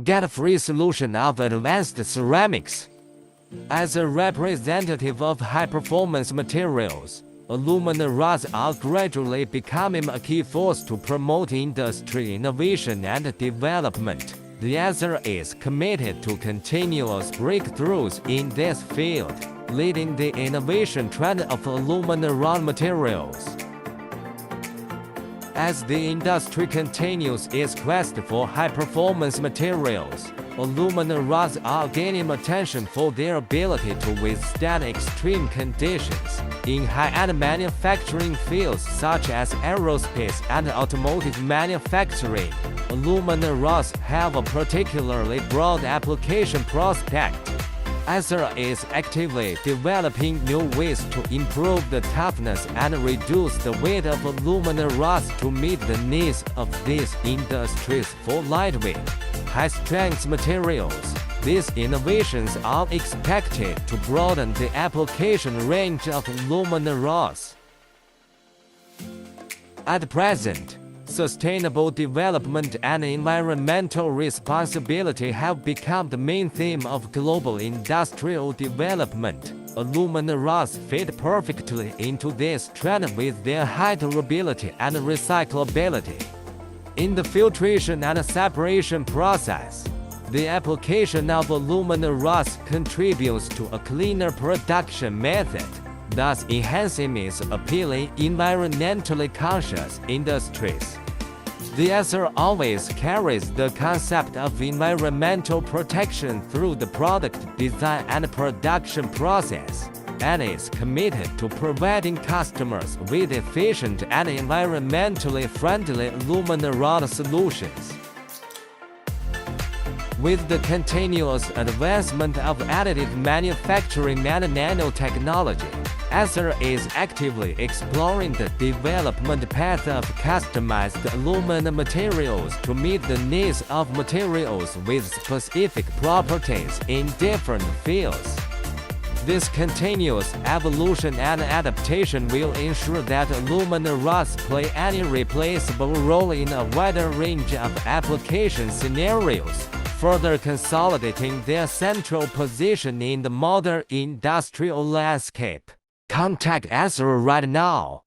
Get a free solution of advanced ceramics. As a representative of high-performance materials, alumina rods are gradually becoming a key force to promote industry innovation and development. The ATCERA is committed to continuous breakthroughs in this field, leading the innovation trend of alumina rod materials. As the industry continues its quest for high-performance materials, alumina rods are gaining attention for their ability to withstand extreme conditions. In high-end manufacturing fields such as aerospace and automotive manufacturing, alumina rods have a particularly broad application prospect. ATCERA is actively developing new ways to improve the toughness and reduce the weight of alumina rods to meet the needs of these industries for lightweight, high-strength materials. These innovations are expected to broaden the application range of alumina rods. At present, sustainable development and environmental responsibility have become the main theme of global industrial development. Alumina rods fit perfectly into this trend with their high durability and recyclability. In the filtration and separation process, the application of alumina rods contributes to a cleaner production method, thus enhancing its appeal in environmentally conscious industries. The ATCERA always carries the concept of environmental protection through the product design and production process, and is committed to providing customers with efficient and environmentally friendly alumina rod solutions. With the continuous advancement of additive manufacturing and nanotechnology, ATCERA is actively exploring the development path of customized alumina materials to meet the needs of materials with specific properties in different fields. This continuous evolution and adaptation will ensure that alumina rods play an irreplaceable role in a wider range of application scenarios, further consolidating their central position in the modern industrial landscape. Contact ATCERA right now.